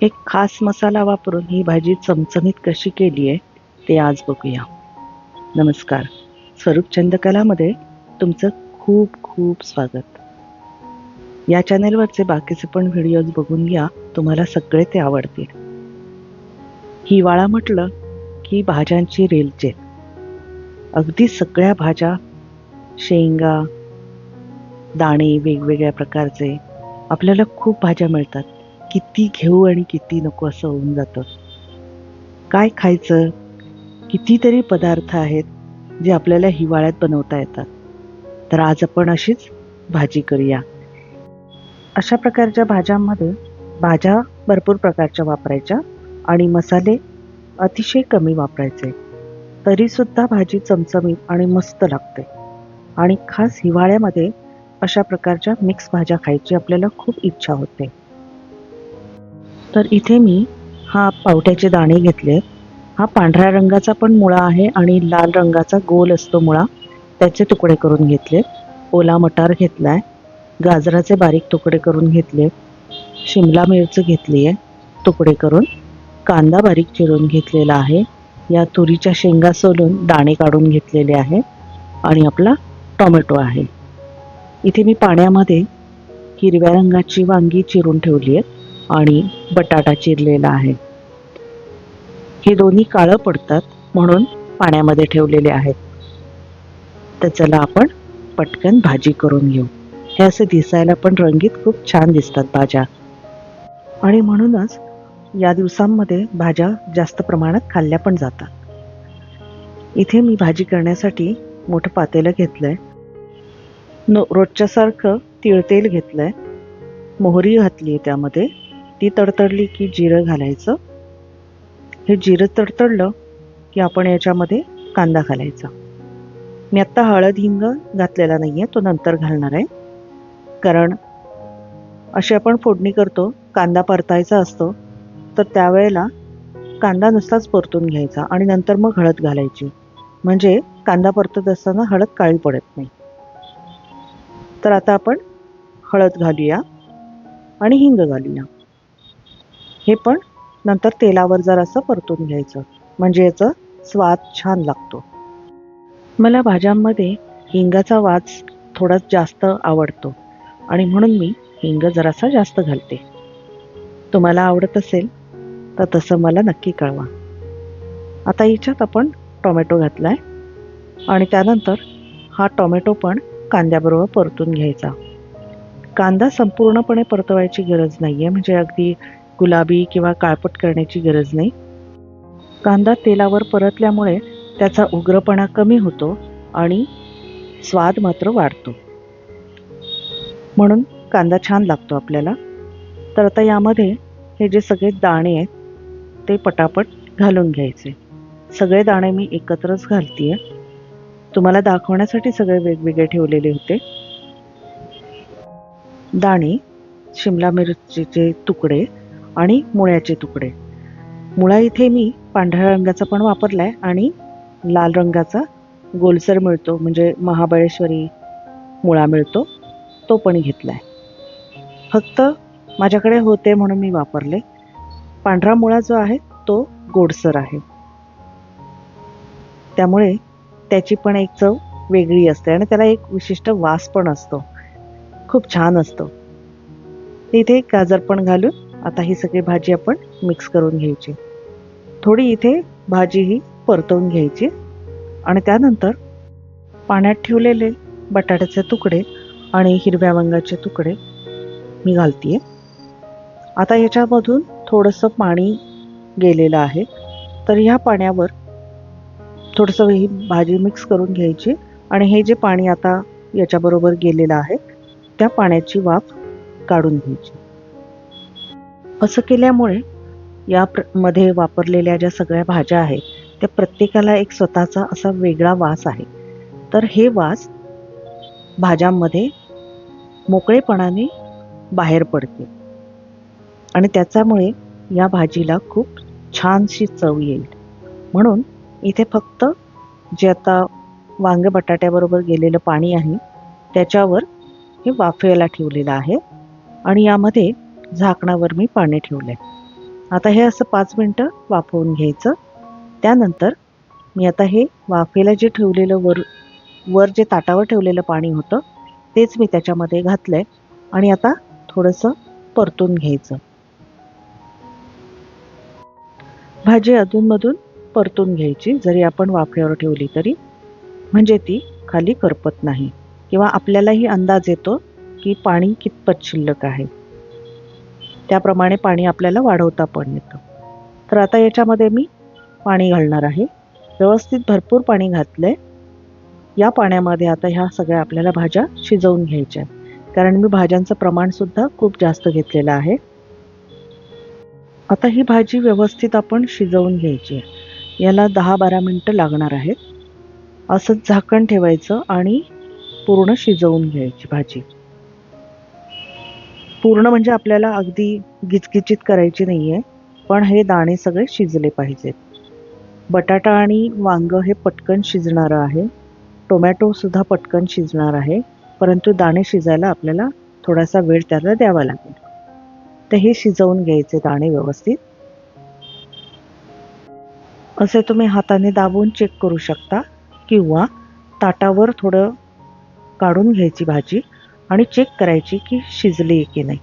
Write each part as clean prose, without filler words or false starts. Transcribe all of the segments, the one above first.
एक खास मसाला वापरून ही भाजी चमचमीत कशी केली आहे ते आज बघूया. नमस्कार. स्वरूप चंदकलामध्ये तुमचं खूप खूप स्वागत. या चॅनेलवरचे बाकीचे पण व्हिडिओज बघून घ्या, तुम्हाला सगळे ते आवडतील. हिवाळा म्हटलं की भाज्यांची रेलचेल. अगदी सगळ्या भाज्या, शेंगा, दाणे वेगवेगळ्या प्रकारचे आपल्याला खूप भाज्या मिळतात. किती घेऊ आणि किती नको असं होऊन जातं. काय खायचं? कितीतरी पदार्थ आहेत जे आपल्याला हिवाळ्यात बनवता येतात. तर आज आपण अशीच भाजी करूया. अशा प्रकारच्या भाज्यांमध्ये भाज्या भरपूर प्रकारच्या वापरायच्या आणि मसाले अतिशय कमी वापरायचे. तरीसुद्धा भाजी चमचमीत आणि मस्त लागते. आणि खास हिवाळ्यामध्ये अशा प्रकारच्या मिक्स भाज्या खायची आपल्याला खूप इच्छा होते. तर इथे मी पावट्याचे दाणे घेतले. हा पांढऱ्या रंगाचा पण मुळा आहे आणि लाल रंगाचा गोल असतो मुळा, त्याचे तुकडे करून घेतले. ओला मटार घेतलाय, गाजराचे बारीक तुकडे करून घेतले, शिमला मिरची घेतली आहे तुकडे करून, कांदा बारीक चिरून घेतलेला आहे, या तुरीच्या शेंगा सोलून दाणे काढून घेतलेले आहे आणि आपला टोमॅटो आहे. इथे मी पाण्यामध्ये हिरव्या रंगाची वांगी चिरून ठेवली आहे आणि बटाटा चिरलेला आहे. हे दोन्ही काळं पडतात म्हणून पाण्यामध्ये ठेवलेले आहेत. तर चला आपण पटकन भाजी करून घेऊ. हे असे दिसायला पण रंगीत खूप छान दिसतात भाज्या आणि म्हणूनच या दिवसांमध्ये भाज्या जास्त प्रमाणात खाल्ल्या पण जातात. इथे मी भाजी करण्यासाठी मोठं पातेलं घेतलंय. रोजच्या सारखं तिळतेल घेतलंय, मोहरी घातली आहे त्यामध्ये. ती तडतडली की जिरं घालायचं. हे जिरं तडतडलं की आपण याच्यामध्ये कांदा घालायचा. मी आत्ता हळद हिंग घातलेला नाही आहे, तो नंतर घालणार आहे. कारण अशी आपण फोडणी करतो, कांदा परतायचा असतो, तर त्यावेळेला कांदा नुसताच परतून घ्यायचा आणि नंतर मग हळद घालायची, म्हणजे कांदा परतत असताना हळद काळी पडत नाही. तर आता आपण हळद घालूया आणि हिंग घालूया. हे पण नंतर तेलावर जरासं परतून घ्यायचं, म्हणजे याचा स्वाद छान लागतो. मला भाज्यांमध्ये हिंगाचा वास थोडा जास्त आवडतो आणि म्हणून मी हिंग जरासा जास्त घालते. तुम्हाला आवडत असेल तर तसं मला नक्की कळवा. आता याच्यात आपण टोमॅटो घातलाय आणि त्यानंतर हा टोमॅटो पण कांद्याबरोबर परतून घ्यायचा. कांदा संपूर्णपणे परतवायची गरज नाही आहे, म्हणजे अगदी गुलाबी किंवा काळपट करण्याची गरज नाही. कांदा तेलावर परतल्यामुळे त्याचा उग्रपणा कमी होतो आणि स्वाद मात्र वाढतो, म्हणून कांदा छान लागतो आपल्याला. तर आता यामध्ये हे जे सगळे दाणे आहेत ते पटापट घालून घ्यायचे. सगळे दाणे मी एकत्रच घालतीये, तुम्हाला दाखवण्यासाठी सगळे वेगवेगळे ठेवलेले होते. दाणे, शिमला मिरचीचे तुकडे आणि मुळ्याचे तुकडे. मुळा इथे मी पांढऱ्या रंगाचा पण वापरलाय आणि लाल रंगाचा गोलसर मिळतो, म्हणजे महाबळेश्वरी मुळा मिळतो, तो पण घेतलाय. फक्त माझ्याकडे होते म्हणून मी वापरले. पांढरा मुळा जो आहे तो गोडसर आहे, त्यामुळे त्याची पण एक चव वेगळी असते आणि त्याला एक विशिष्ट वास पण असतो, खूप छान असतो. इथे गाजर पण घालून आता ही सगळी भाजी आपण मिक्स करून घ्यायची. थोडी इथे भाजी ही परतवून घ्यायची आणि त्यानंतर पाण्यात ठेवलेले बटाट्याचे तुकडे आणि हिरव्या वांग्याचे तुकडे मी घालतीये. आता याच्यामधून थोडंसं पाणी गेलेलं आहे, तर ह्या पाण्यावर थोडंसं ही भाजी मिक्स करून घ्यायची आणि हे जे पाणी आता याच्याबरोबर गेलेलं आहे त्या पाण्याची वाफ काढून घ्यायची. असं केल्यामुळे मध्ये वापरलेल्या ज्या सगळ्या भाज्या आहेत त्या प्रत्येकाला एक स्वतःचा असा वेगळा वास आहे. तर हे वास भाज्यांमध्ये मोकळेपणाने बाहेर पडते आणि त्याच्यामुळे या भाजीला खूप छानशी चव येईल. म्हणून इथे फक्त जे आता वांगे बटाट्याबरोबर गेलेलं पाणी आहे त्याच्यावर हे वाफेला ठेवलेलं आहे आणि यामध्ये झाकणावर मी पाणी ठेवलंय. आता हे असं 5 मिनटं वाफवून घ्यायचं. त्यानंतर मी आता हे वाफेला जे ठेवलेलं वर जे ताटावर ठेवलेलं पाणी होतं तेच मी त्याच्यामध्ये घातलंय आणि आता थोडंसं परतून घ्यायचं. भाजी अधूनमधून परतून घ्यायची, जरी आपण वाफेवर ठेवली तरी, म्हणजे ती खाली करपत नाही किंवा आपल्यालाही अंदाज येतो की पाणी कितपत शिल्लक आहे. त्याप्रमाणे पाणी आपल्याला वाढवता पण येतं. तर आता याच्यामध्ये मी पाणी घालणार आहे. व्यवस्थित भरपूर पाणी घातलंय. या पाण्यामध्ये आता ह्या सगळ्या आपल्याला भाज्या शिजवून घ्यायच्या, कारण मी भाज्यांचं प्रमाण सुद्धा खूप जास्त घेतलेलं आहे. आता ही भाजी व्यवस्थित आपण शिजवून घ्यायची आहे. याला 10-12 मिनटं लागणार आहेत. असंच झाकण ठेवायचं आणि पूर्ण शिजवून घ्यायची भाजी. पूर्ण म्हणजे आपल्याला अगदी गिचगिचीत करायची नाहीये, पण हे दाणे सगळे शिजले पाहिजेत. बटाटा आणि वांग हे पटकन शिजणारं आहे. टोमॅटो सुद्धा पटकन शिजणार आहे, परंतु दाणे शिजायला आपल्याला थोडासा वेळ त्याला द्यावा लागेल. तर हे शिजवून घ्यायचे दाणे व्यवस्थित. असे तुम्ही हाताने दाबून चेक करू शकता किंवा ताटावर थोडं काढून घ्यायची भाजी आणि चेक करायची की शिजली की नाही.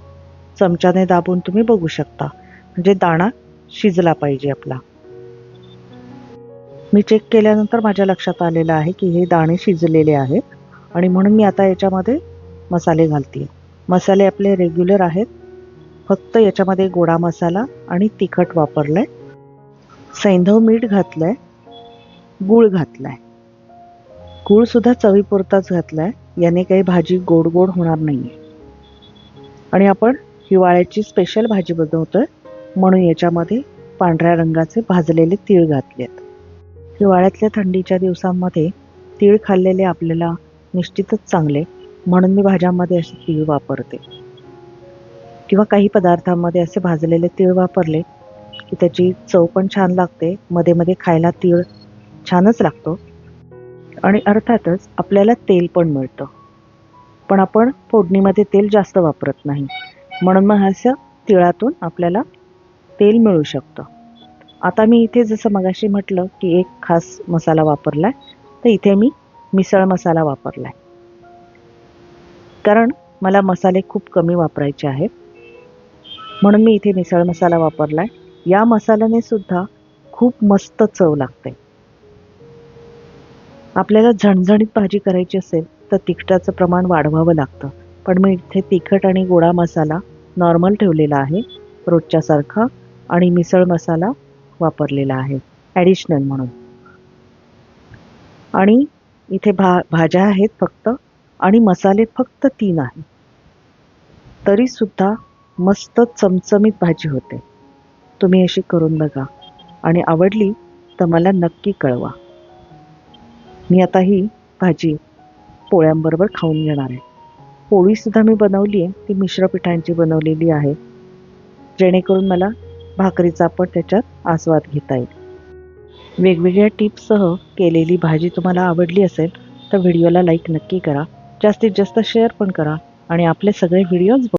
चमच्याने दाबून तुम्ही बघू शकता, म्हणजे दाणा शिजला पाहिजे आपला. मी चेक केल्यानंतर माझ्या लक्षात आलेलं आहे की हे दाणे शिजलेले आहेत आणि म्हणून मी आता याच्यामध्ये मसाले घालते. मसाले आपले रेग्युलर आहेत. फक्त याच्यामध्ये गोडा मसाला आणि तिखट वापरलंय, सैंधव मीठ घातलंय, गूळ घातलाय. गूळ सुद्धा चवीपुरताच घातलाय, याने काही भाजी गोड गोड होणार नाहीये. आणि आपण हिवाळ्याची स्पेशल भाजी बनवतोय म्हणून याच्यामध्ये पांढऱ्या रंगाचे भाजलेले तीळ घातलेत. हिवाळ्यातल्या थंडीच्या दिवसांमध्ये तीळ खाल्लेले आपल्याला निश्चितच चांगले, म्हणून मी भाज्यांमध्ये असे तीळ वापरते. किंवा काही पदार्थांमध्ये असे भाजलेले तीळ वापरले की त्याची चव पण छान लागते. मध्ये मध्ये खायला तीळ छानच लागतो आणि अर्थातच आपल्याला तेल पण मिळतं. पण आपण फोडणीमध्ये तेल जास्त वापरत नाही, म्हणून मग असं तिळातून आपल्याला तेल मिळू शकतं. आता मी इथे जसं मगाशी म्हटलं की एक खास मसाला वापरलाय, तर इथे मी मिसळ मसाला वापरलाय, कारण मला मसाले खूप कमी वापरायचे आहेत, म्हणून मी इथे मिसळ मसाला वापरलाय. या मसाल्याने सुद्धा खूप मस्त चव लागते. आपल्याला झणझणीत भाजी करायची असेल तर तिखटाचं प्रमाण वाढवावं लागतं, पण मी इथे तिखट आणि गोडा मसाला नॉर्मल ठेवलेला आहे रोजच्या सारखा, आणि मिसळ मसाला वापरलेला आहे ॲडिशनल म्हणून. आणि इथे भाज्या आहेत फक्त आणि मसाले फक्त 3 आहेत, तरी सुद्धा मस्त चमचमीत भाजी होते. तुम्ही अशी करून बघा आणि आवडली तर मला नक्की कळवा. मी आता ही भाजी पोळ्यांबरोबर खाऊन घेणार आहे. पोळीसुद्धा मी बनवली आहे, ती मिश्र पिठांची बनवलेली आहे, जेणेकरून मला भाकरीचा पण त्याच्यात आस्वाद घेता येईल. वेगवेगळ्या टिप्ससह केलेली भाजी तुम्हाला आवडली असेल तर व्हिडिओला लाईक नक्की करा, जास्तीत जास्त शेअर पण करा आणि आपले सगळे व्हिडिओज